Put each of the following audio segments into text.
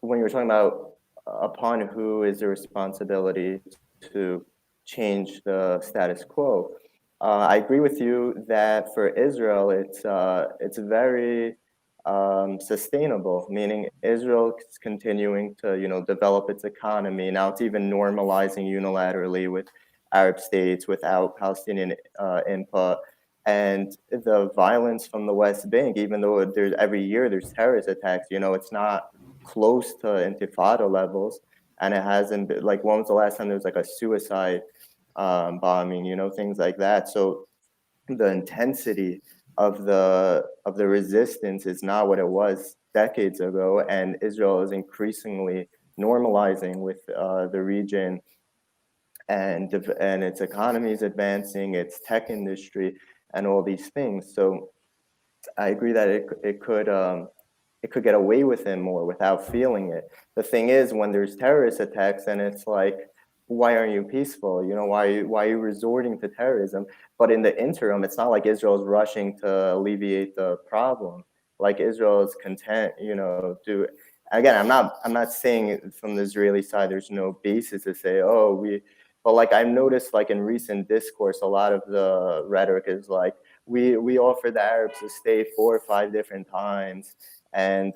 when you were talking about upon who is the responsibility to change the status quo, I agree with you that for Israel, it's very sustainable, meaning Israel is continuing to develop its economy. Now it's even normalizing unilaterally with Arab states without Palestinian input. And the violence from the West Bank, even though there's every year there's terrorist attacks, it's not close to Intifada levels, and it hasn't been like, when was the last time there was like a suicide bombing, things like that. So the intensity of the resistance is not what it was decades ago, and Israel is increasingly normalizing with the region, and its economy is advancing, its tech industry, and all these things. So I agree that it could get away with it more without feeling it. The thing is, when there's terrorist attacks, and it's like, why aren't you peaceful? Why are you resorting to terrorism? But in the interim, it's not like Israel's rushing to alleviate the problem. Like, Israel is content, to. Again, I'm not saying from the Israeli side there's no basis to say, oh, but like, I've noticed, like, in recent discourse, a lot of the rhetoric is like, we offered the Arabs to stay 4 or 5 different times, and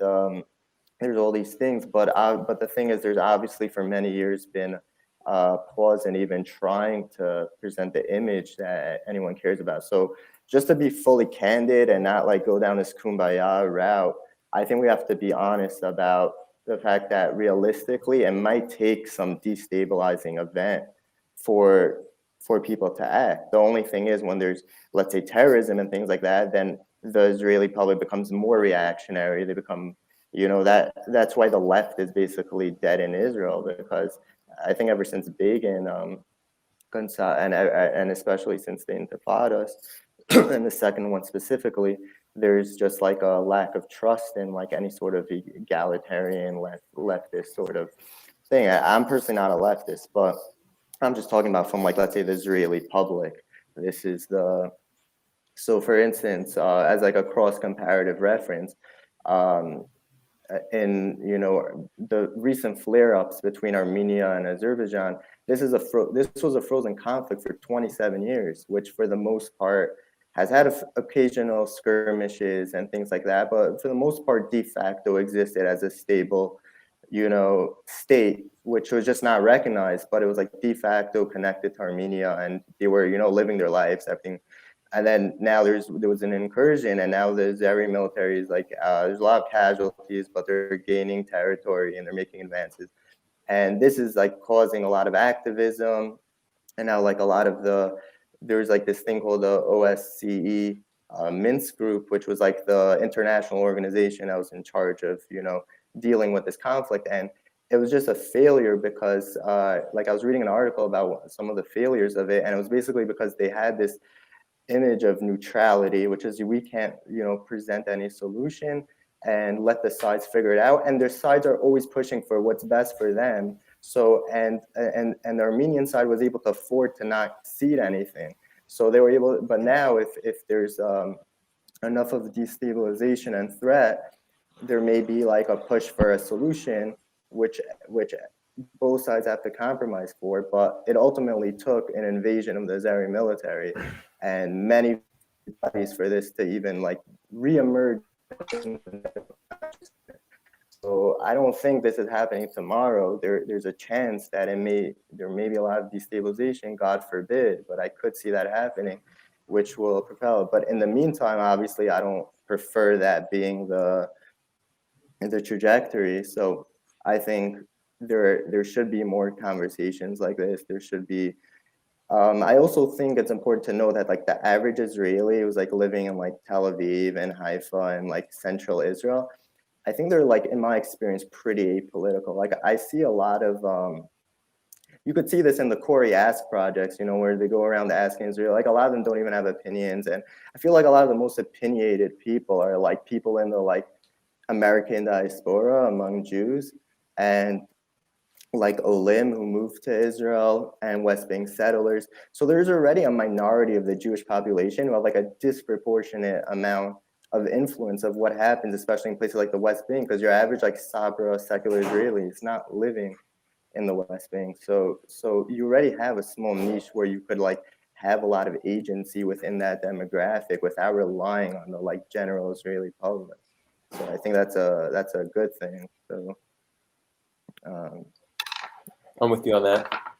there's all these things. But the thing is, there's obviously for many years been pause and even trying to present the image that anyone cares about. So just to be fully candid and not like go down this kumbaya route, I think we have to be honest about the fact that realistically it might take some destabilizing event for people to act. The only thing is, when there's, let's say, terrorism and things like that, then the Israeli public becomes more reactionary. They become, that's why the left is basically dead in Israel, because I think ever since Begin, and especially since the Intifadas, and the second one specifically, there's just like a lack of trust in like any sort of egalitarian leftist sort of thing. I'm personally not a leftist, but I'm just talking about from, like, let's say, the Israeli public. This is the So for instance, as like a cross comparative reference, um, in the recent flare-ups between Armenia and Azerbaijan, this was a frozen conflict for 27 years, which for the most part has had occasional skirmishes and things like that, but for the most part de facto existed as a stable state, which was just not recognized, but it was like de facto connected to Armenia, and they were living their lives, everything. And then now there was an incursion, and now the Azeri military is like, there's a lot of casualties, but they're gaining territory and they're making advances. And this is like causing a lot of activism. And now, like, there's like this thing called the OSCE Minsk group, which was like the international organization that was in charge of dealing with this conflict. And it was just a failure because like, I was reading an article about some of the failures of it, and it was basically because they had this image of neutrality, which is, we can't present any solution and let the sides figure it out, and their sides are always pushing for what's best for them. So and the Armenian side was able to afford to not cede anything, so they were able. But now, if there's enough of destabilization and threat, there may be like a push for a solution, which both sides have to compromise for. But it ultimately took an invasion of the Azeri military and many bodies for this to even like reemerge. So I don't think this is happening tomorrow. There's a chance that there may be a lot of destabilization, God forbid, but I could see that happening, which will propel it. But in the meantime, obviously, I don't prefer that being the trajectory. So I think there should be more conversations like this. There should be. I also think it's important to know that like the average Israeli was like living in like Tel Aviv and Haifa and like central Israel. I think they're, like, in my experience, pretty apolitical. Like, I see a lot of you could see this in the Corey Ask projects, where they go around asking Israel. Like, a lot of them don't even have opinions, and I feel like a lot of the most opinionated people are like people in the like American diaspora among Jews, and like Olim who moved to Israel, and West Bank settlers. So there's already a minority of the Jewish population who have like a disproportionate amount of influence of what happens, especially in places like the West Bank, because your average like Sabra secular Israeli is not living in the West Bank. So you already have a small niche where you could like have a lot of agency within that demographic without relying on the like general Israeli public. So I think that's a good thing. So I'm with you on that.